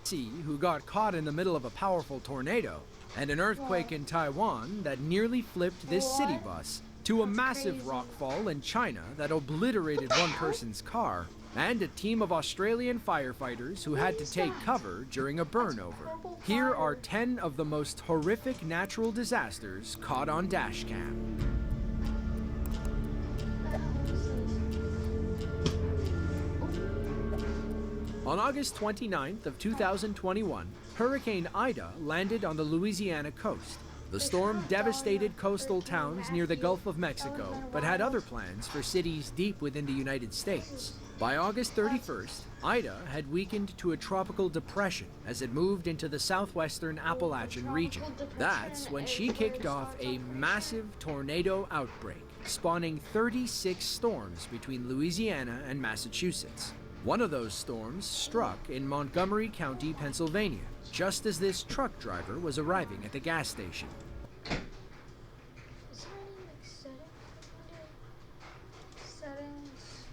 who got caught in the middle of a powerful tornado, and an earthquake in Taiwan that nearly flipped this city bus, to a massive rockfall in China that obliterated one person's car, and a team of Australian firefighters who had to take cover during a burnover. Here are 10 of the most horrific natural disasters caught on dashcam. On August 29th of 2021, Hurricane Ida landed on the Louisiana coast. The storm devastated coastal towns near the Gulf of Mexico, but had other plans for cities deep within the United States. By August 31st, Ida had weakened to a tropical depression as it moved into the southwestern Appalachian region. That's when she kicked off a massive tornado outbreak, spawning 36 storms between Louisiana and Massachusetts. One of those storms struck in Montgomery County, Pennsylvania, just as this truck driver was arriving at the gas station. Is there any like settings?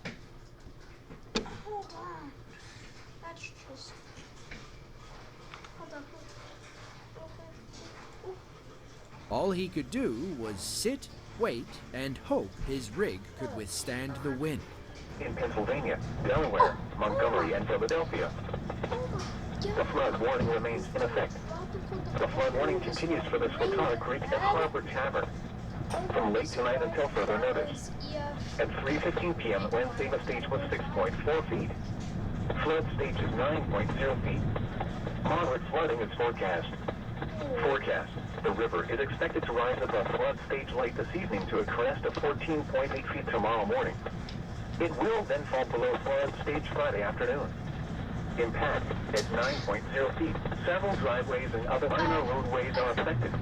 Hold on. That's just. Hold on. Okay. Ooh. All he could do was sit, wait, and hope his rig could withstand the wind. In Pennsylvania, Delaware, Montgomery, and Philadelphia. The flood warning remains in effect. The flood warning continues for the Swatara Creek and Harbor Tavern from late tonight until further notice. At 3:15 p.m. Wednesday, the stage was 6.4 feet. Flood stage is 9.0 feet. Moderate flooding is forecast. Forecast. The river is expected to rise above flood stage late this evening to a crest of 14.8 feet tomorrow morning. It will then fall below flood stage Friday afternoon. Impact at 9.0 feet. Several driveways and other minor roadways are affected.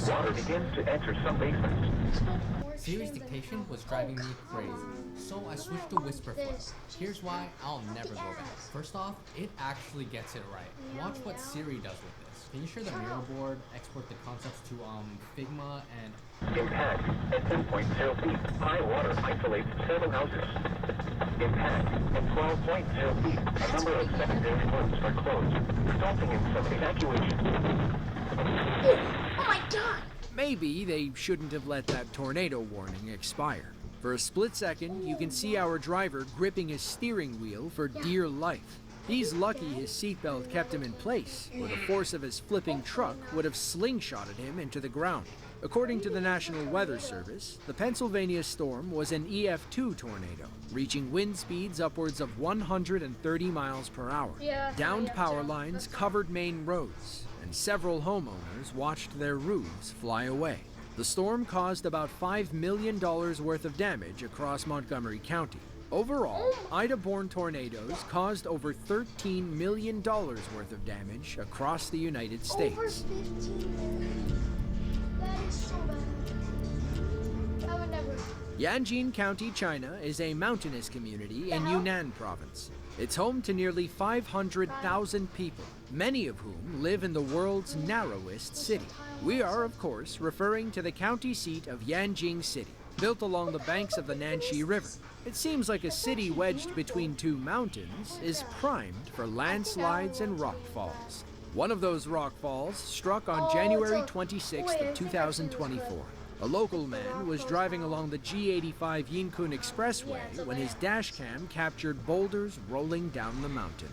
Water begins to enter some basements. Siri's dictation was driving me crazy, so I switched to Whisper Flow. Here's why I'll never go back. First off, it actually gets it right. Watch what Siri does with this. Can you share the mirror board, export the concepts to Figma, and Impact at 10.0 feet. High water isolates several houses. Impact at 12.0 feet. A number of secondary roads are closed, resulting in some evacuation. Oh my god! Maybe they shouldn't have let that tornado warning expire. For a split second, you can see our driver gripping his steering wheel for dear life. He's lucky his seatbelt kept him in place, or the force of his flipping truck would have slingshotted him into the ground. According to the National Weather Service, the Pennsylvania storm was an EF2 tornado, reaching wind speeds upwards of 130 miles per hour. Downed power lines covered main roads, and several homeowners watched their roofs fly away. The storm caused about $5 million worth of damage across Montgomery County. Overall, Ida-borne tornadoes caused over $13 million worth of damage across the United States. Over 15 million. That is so bad. I would never. Yanjin County, China is a mountainous community in Yunnan province. It's home to nearly 500,000 people, many of whom live in the world's narrowest city. We are, of course, referring to the county seat of Yanjing City, built along the banks of the Nanxi River. It seems like a city wedged between two mountains is primed for landslides and rockfalls. One of those rockfalls struck on January 26th of 2024. A local man was driving along the G85 Yinkun Expressway when his dashcam captured boulders rolling down the mountain.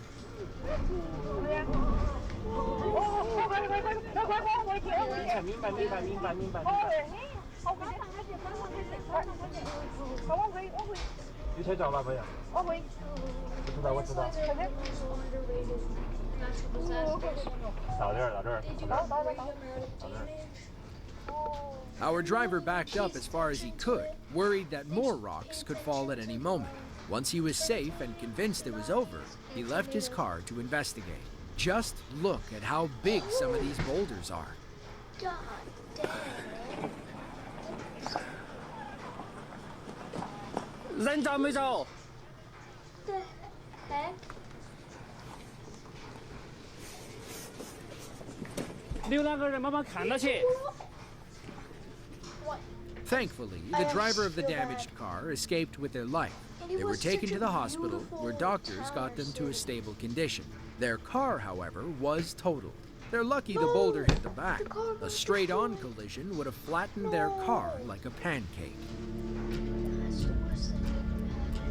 Our driver backed up as far as he could, worried that more rocks could fall at any moment. Once he was safe and convinced it was over, he left his car to investigate. Just look at how big some of these boulders are. God damn. 人走没走？ The heck? 有那个人慢慢看得去。 What? Thankfully, the driver of the damaged car escaped with their life. They were taken to the hospital, where doctors got them to a stable condition. Their car, however, was totaled. They're lucky the boulder hit the back. A straight-on collision would have flattened their car like a pancake. That's the worst thing that can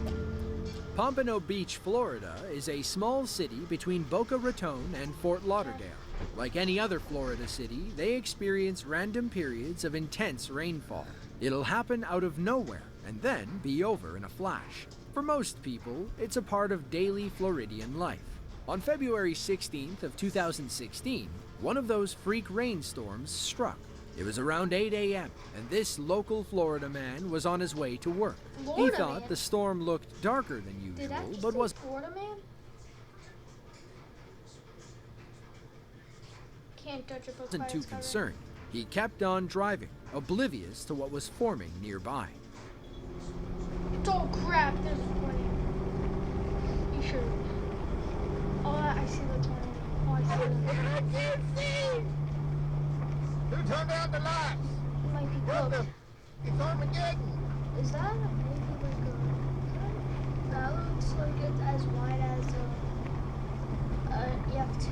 happen. Pompano Beach, Florida is a small city between Boca Raton and Fort Lauderdale. Like any other Florida city, they experience random periods of intense rainfall. It'll happen out of nowhere and then be over in a flash. For most people, it's a part of daily Floridian life. On February 16th of 2016, one of those freak rainstorms struck. It was around 8 a.m., and this local Florida man was on his way to work. He Florida thought man? the storm looked darker than Did that usual, just but say was Florida man? Can't touch a book by wasn't too its cover. concerned. He kept on driving, oblivious to what was forming nearby. Oh crap, there's a tornado. You sure? Oh, I see the tornado. Oh, I see it. I can't see! Who turned out the lights? It might be What close. the? It's Armageddon! Is that maybe like a... That looks like it's as wide as a EF2.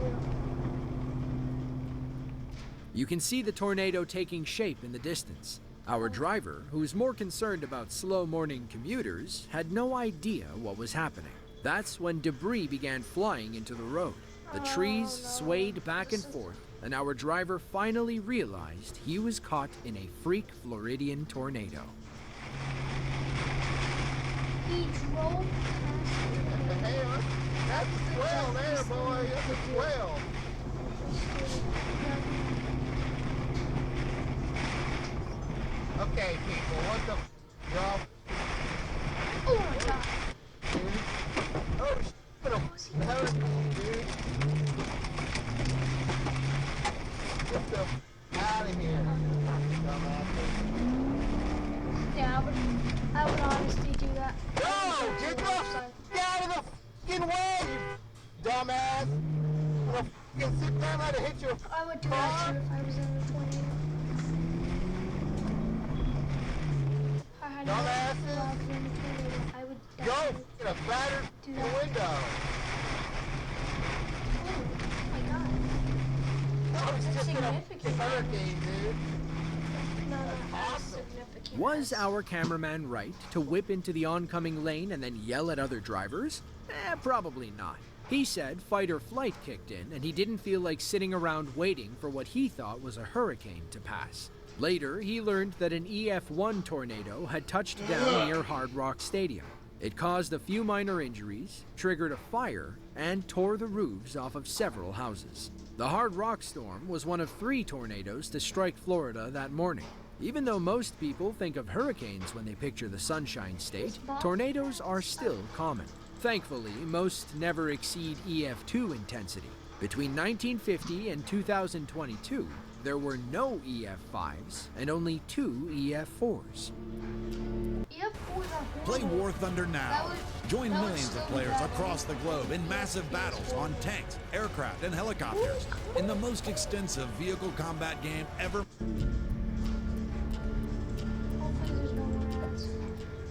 You can see the tornado taking shape in the distance. Our driver, who's more concerned about slow morning commuters, had no idea what was happening. That's when debris began flying into the road. The trees swayed back and forth, and our driver finally realized he was caught in a freak Floridian tornado. He drove past Hey, that's a swell there, boy. That's a swell. Okay, people, what the... Y'all... Oh my god. Dude. Oh, the hurricane, dude. Get the out of here. Dumbass. Yeah, I would honestly do that. No! Get out of the fucking way, you dumbass! I'm gonna fucking sit down and hit you. I would do that too if I was in a tornado. If I had a Dumbasses. dog in a tornado, I would Go! definitely Get a batter do in the that. window. Oh my god. No, it's That's just in a significant. hurricane, dude. No, that's Awesome. significant. Was our cameraman right to whip into the oncoming lane and then yell at other drivers? Probably not. He said fight or flight kicked in, and he didn't feel like sitting around waiting for what he thought was a hurricane to pass. Later, he learned that an EF1 tornado had touched down near Hard Rock Stadium. It caused a few minor injuries, triggered a fire, and tore the roofs off of several houses. The Hard Rock storm was one of 3 tornadoes to strike Florida that morning. Even though most people think of hurricanes when they picture the Sunshine State, tornadoes are still common. Thankfully, most never exceed EF2 intensity. Between 1950 and 2022, there were no EF5s and only 2 EF4s. Play War Thunder now. Join that would millions of still be players better. across the globe in massive battles on tanks, aircraft, and helicopters in the most extensive vehicle combat game ever. Hopefully there's no more ads.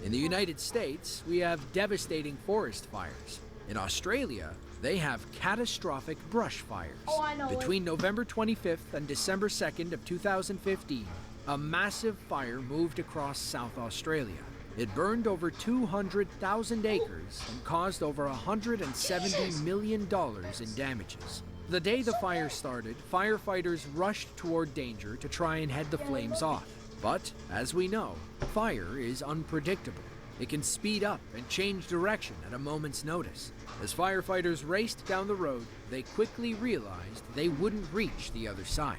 In the United States, we have devastating forest fires. In Australia, they have catastrophic brush fires. Oh, I know it. Between November 25th and December 2nd of 2015, a massive fire moved across South Australia. It burned over 200,000 acres and caused over $170 million in damages. The day the fire started, firefighters rushed toward danger to try and head the flames off. But, as we know, fire is unpredictable. It can speed up and change direction at a moment's notice. As firefighters raced down the road, they quickly realized they wouldn't reach the other side.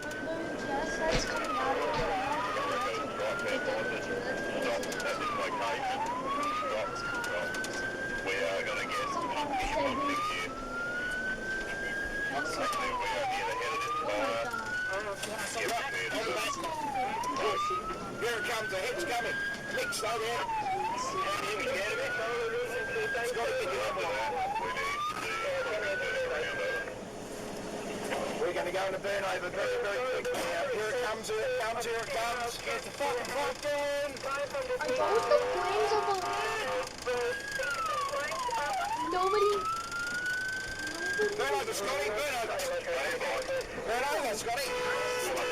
Yes, that's coming out of it. We are going to get some here. Here it comes, the head's coming. Nick, slow down. Here we get it. It's got to get you on. We got going to go in a burnover very, very quickly now. Here it comes, here it comes, here it comes. Get the fucking front in. Are both the flames of the... Nobody... Burn over, Scotty, burn over. Burn over, Scotty. Oh my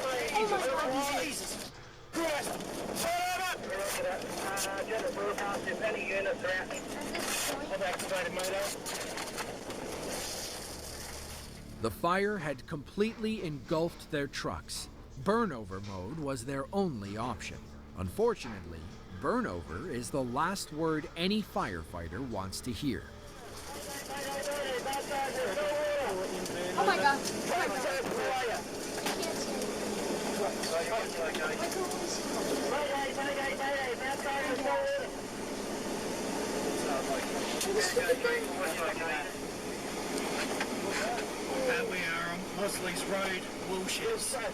God. Jesus Christ. Burn over. Just broadcast if any units are out. At this point... I've activated motor. The fire had completely engulfed their trucks. Burnover mode was their only option. Unfortunately, burnover is the last word any firefighter wants to hear. Oh my God. Oh my God. I can't see it. I can only see We are on Mosley's Road, Wilshire. So go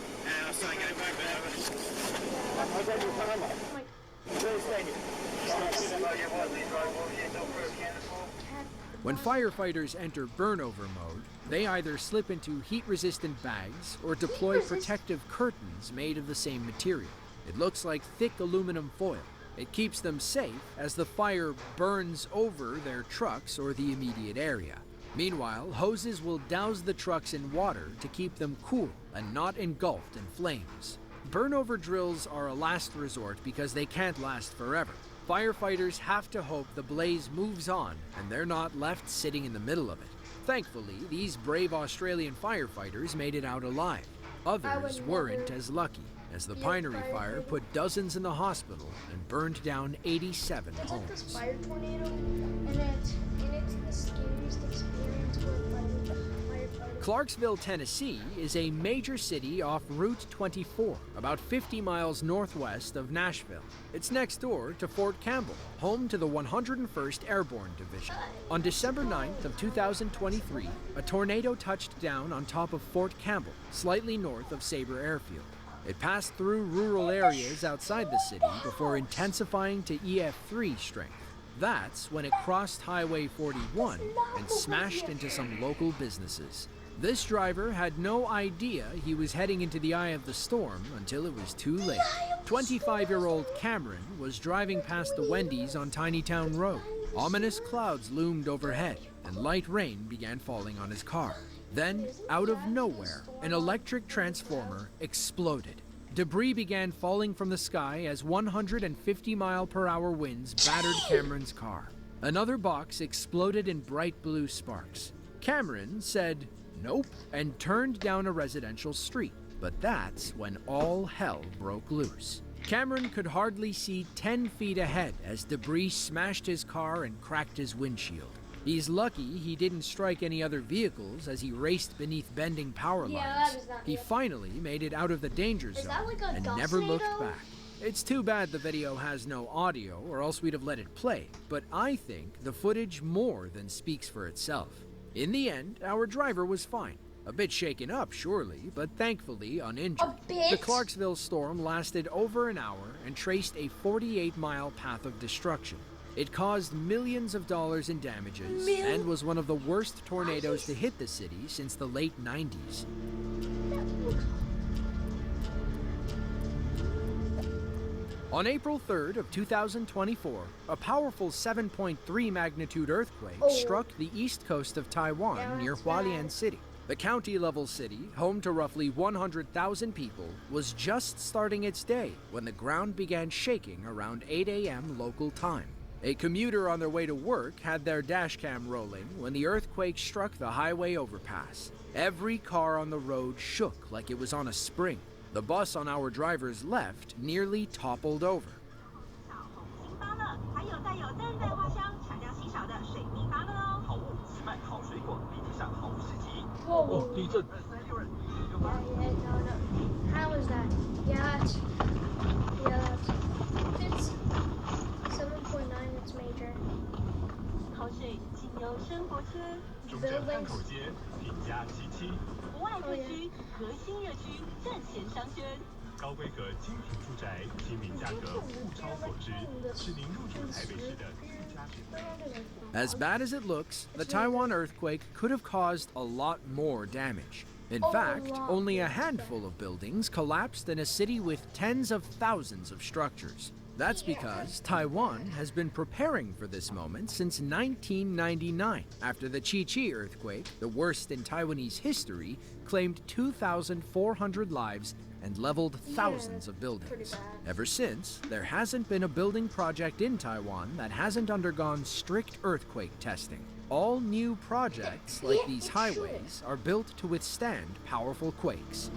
back When firefighters enter burnover mode, they either slip into heat-resistant bags or deploy protective curtains made of the same material. It looks like thick aluminum foil. It keeps them safe as the fire burns over their trucks or the immediate area. Meanwhile, hoses will douse the trucks in water to keep them cool and not engulfed in flames. Burnover drills are a last resort because they can't last forever. Firefighters have to hope the blaze moves on and they're not left sitting in the middle of it. Thankfully, these brave Australian firefighters made it out alive. Others weren't as lucky, as the Pinery fire put dozens in the hospital and burned down 87 It's like this homes. fire tornado, and it's the scariest experience with firefighters. Clarksville, Tennessee is a major city off Route 24, about 50 miles northwest of Nashville. It's next door to Fort Campbell, home to the 101st Airborne Division. On December 9th of 2023, a tornado touched down on top of Fort Campbell, slightly north of Sabre Airfield. It passed through rural areas outside the city before intensifying to EF3 strength. That's when it crossed Highway 41 and smashed into some local businesses. This driver had no idea he was heading into the eye of the storm until it was too late. 25-year-old Cameron was driving past the Wendy's on Tinytown Road. Ominous clouds loomed overhead, and light rain began falling on his car. Then, out of nowhere, an electric transformer exploded. Debris began falling from the sky as 150-mile-per-hour winds battered Cameron's car. Another box exploded in bright blue sparks. Cameron said, "Nope," and turned down a residential street. But that's when all hell broke loose. Cameron could hardly see 10 feet ahead as debris smashed his car and cracked his windshield. He's lucky he didn't strike any other vehicles as he raced beneath bending power lines. He finally made it out of the danger zone and never looked back. It's too bad the video has no audio, or else we'd have let it play, but I think the footage more than speaks for itself. In the end, our driver was fine. A bit shaken up, surely, but thankfully uninjured. A bit? The Clarksville storm lasted over an hour and traced a 48-mile path of destruction. It caused millions of dollars in damages and was one of the worst tornadoes to hit the city since the late 90s. On April 3rd of 2024, a powerful 7.3 magnitude earthquake struck the east coast of Taiwan near Hualien City. The county-level city, home to roughly 100,000 people, was just starting its day when the ground began shaking around 8 a.m. local time. A commuter on their way to work had their dashcam rolling when the earthquake struck the highway overpass. Every car on the road shook like it was on a spring. The bus on our driver's left nearly toppled over. Whoa. Yeah, no. How is that? Yeah, it's 7.9, it's major. Buildings. As bad as it looks, the Taiwan earthquake could have caused a lot more damage. In fact, only a handful of buildings collapsed in a city with tens of thousands of structures. That's because Taiwan has been preparing for this moment since 1999, after the Chi-Chi earthquake, the worst in Taiwanese history, claimed 2,400 lives and leveled thousands of buildings. Ever since, there hasn't been a building project in Taiwan that hasn't undergone strict earthquake testing. All new projects, like these highways, are built to withstand powerful quakes.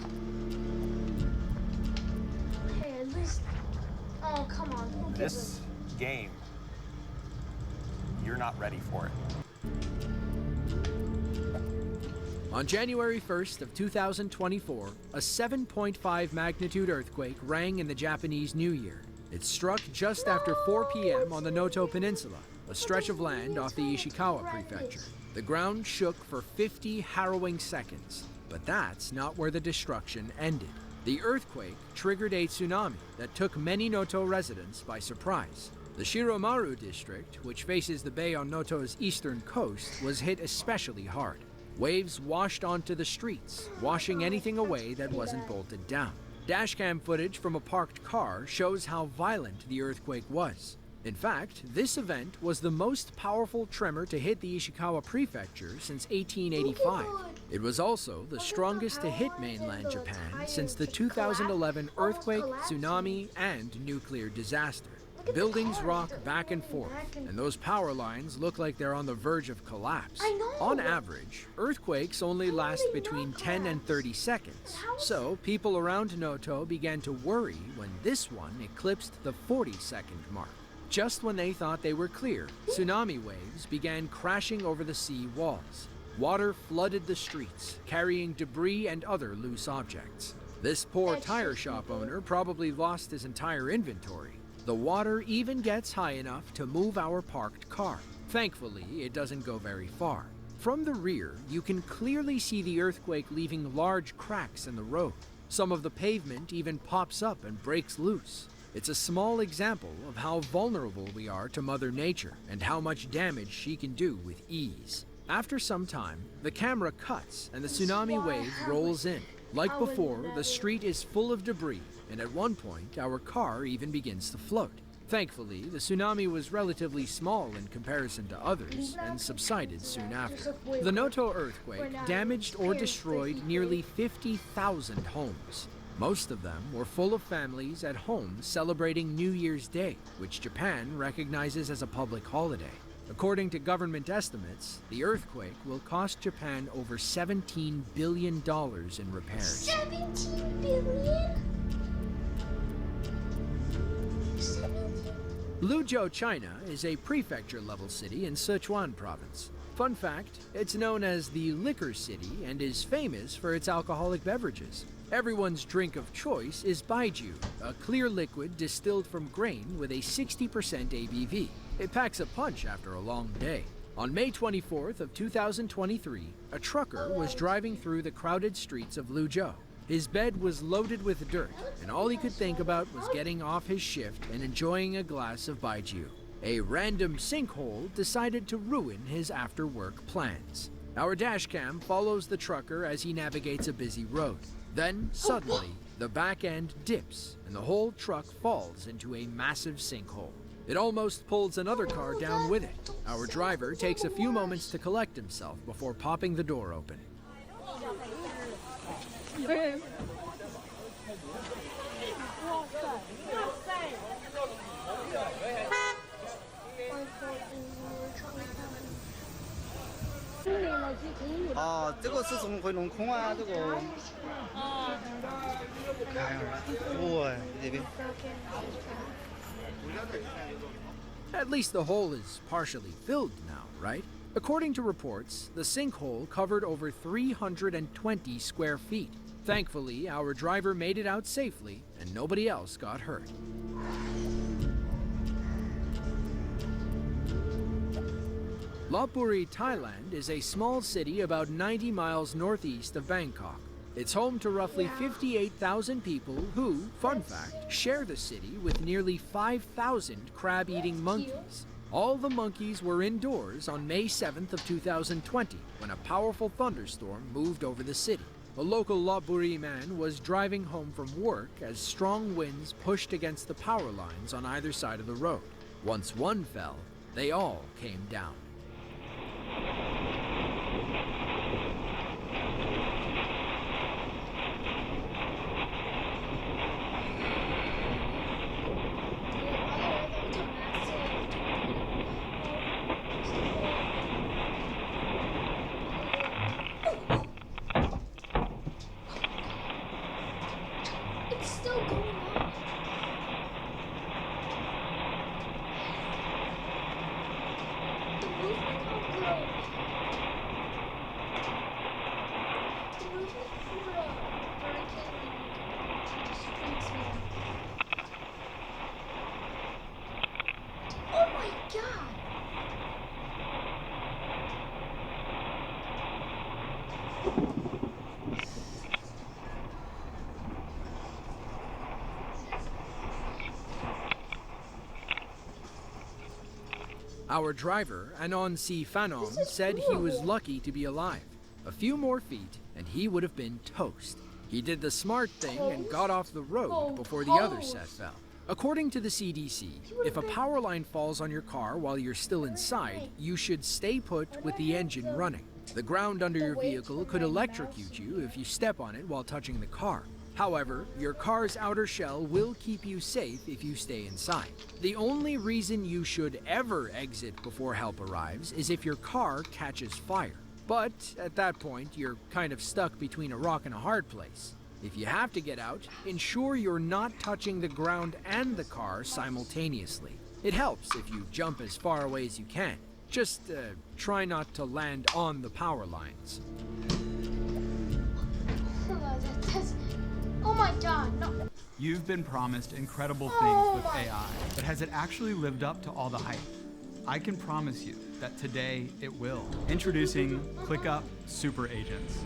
Hey, at least. Oh, come on. Who gives This game, you're not ready for it. On January 1st of 2024, a 7.5 magnitude earthquake rang in the Japanese New Year. It struck just after 4 p.m. on the Noto Peninsula, a stretch of land off the Ishikawa prefecture. The ground shook for 50 harrowing seconds, but that's not where the destruction ended. The earthquake triggered a tsunami that took many Noto residents by surprise. The Shiromaru district, which faces the bay on Noto's eastern coast, was hit especially hard. Waves washed onto the streets, washing anything away that wasn't bolted down. Dashcam footage from a parked car shows how violent the earthquake was. In fact, this event was the most powerful tremor to hit the Ishikawa prefecture since 1885. It was also the strongest to hit mainland Japan since the 2011 earthquake, tsunami, and nuclear disaster. Buildings rock back and forth, and those power lines look like they're on the verge of collapse. On average, earthquakes only last between 10 and 30 seconds, so people around Noto began to worry when this one eclipsed the 40-second mark. Just when they thought they were clear, tsunami waves began crashing over the sea walls. Water flooded the streets, carrying debris and other loose objects. This poor tire shop owner probably lost his entire inventory. The water even gets high enough to move our parked car. Thankfully, it doesn't go very far. From the rear, you can clearly see the earthquake leaving large cracks in the road. Some of the pavement even pops up and breaks loose. It's a small example of how vulnerable we are to Mother Nature and how much damage she can do with ease. After some time, the camera cuts and the tsunami wave rolls in. Like before, the street is full of debris, and at one point, our car even begins to float. Thankfully, the tsunami was relatively small in comparison to others and subsided soon after. The Noto earthquake damaged or destroyed nearly 50,000 homes. Most of them were full of families at home celebrating New Year's Day, which Japan recognizes as a public holiday. According to government estimates, the earthquake will cost Japan over $17 billion in repairs. 17 billion? 17? Luzhou, China is a prefecture-level city in Sichuan province. Fun fact, it's known as the Liquor City and is famous for its alcoholic beverages. Everyone's drink of choice is baijiu, a clear liquid distilled from grain with a 60% ABV. It packs a punch after a long day. On May 24th of 2023, a trucker was driving through the crowded streets of Luzhou. His bed was loaded with dirt, and all he could think about was getting off his shift and enjoying a glass of baijiu. A random sinkhole decided to ruin his after-work plans. Our dashcam follows the trucker as he navigates a busy road. Then, suddenly, the back end dips, and the whole truck falls into a massive sinkhole. It almost pulls another car down with it. Our driver takes a few moments to collect himself before popping the door open. At least the hole is partially filled now, right? According to reports, the sinkhole covered over 320 square feet. Thankfully, our driver made it out safely and nobody else got hurt. Lopburi, Thailand is a small city about 90 miles northeast of Bangkok. It's home to roughly 58,000 people who, fun fact, share the city with nearly 5,000 crab-eating monkeys. All the monkeys were indoors on May 7th of 2020 when a powerful thunderstorm moved over the city. A local Lopburi man was driving home from work as strong winds pushed against the power lines on either side of the road. Once one fell, they all came down. It's still going on. The movement of the movement for a hurricane just freaks me out. Oh my god! Our driver, Anon C. Phanom, said he was lucky to be alive. A few more feet, and he would have been toast. He did the smart thing and got off the road before the other set fell. According to the CDC, if a power line falls on your car while you're still inside, you should stay put with the engine running. The ground under your vehicle could electrocute you if you step on it while touching the car. However, your car's outer shell will keep you safe if you stay inside. The only reason you should ever exit before help arrives is if your car catches fire. But at that point, you're kind of stuck between a rock and a hard place. If you have to get out, ensure you're not touching the ground and the car simultaneously. It helps if you jump as far away as you can. Just try not to land on the power lines. Oh my god, no. You've been promised incredible things with AI, but has it actually lived up to all the hype? I can promise you that today it will. Introducing ClickUp Super Agents.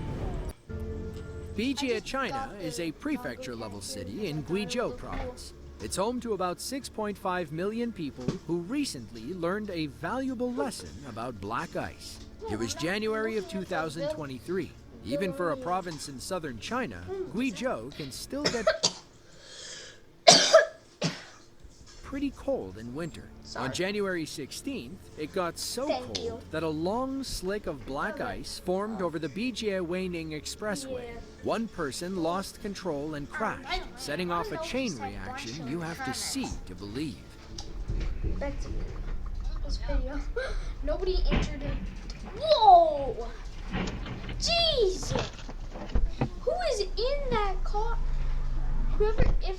Bijie, China is a prefecture-level city in Guizhou province. It's home to about 6.5 million people who recently learned a valuable lesson about black ice. It was January of 2023. Even for a province in southern China, Guizhou can still get pretty cold in winter. On January 16th, it got so cold that a long slick of black ice formed over the Bijie-Weining Expressway. One person lost control and crashed, setting off a chain reaction you have to see to believe. Back to this video. Nobody injured him. Whoa! Jeez! Who is in that car? Whoever, if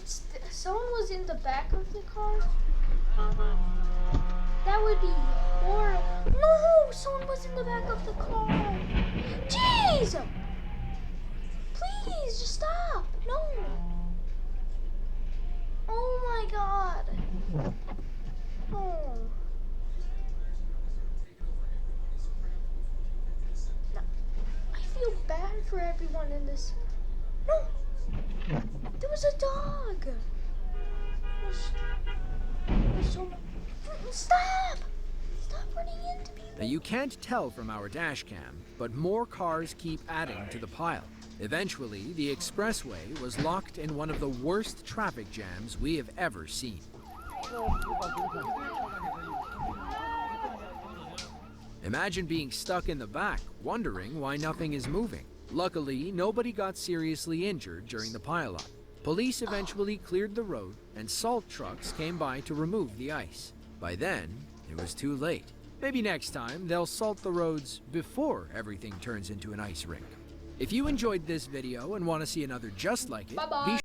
someone was in the back of the car, that would be horrible. No! Someone was in the back of the car. Jeez! Please, just stop. No. Oh my god. Oh. I feel bad for everyone in this. No! There was a dog! Stop! Stop running into people! Now you can't tell from our dash cam, but more cars keep adding to the pile. Eventually, the expressway was locked in one of the worst traffic jams we have ever seen. Imagine being stuck in the back, wondering why nothing is moving. Luckily, nobody got seriously injured during the pileup. Police eventually cleared the road, and salt trucks came by to remove the ice. By then, it was too late. Maybe next time, they'll salt the roads before everything turns into an ice rink. If you enjoyed this video and want to see another just like it, be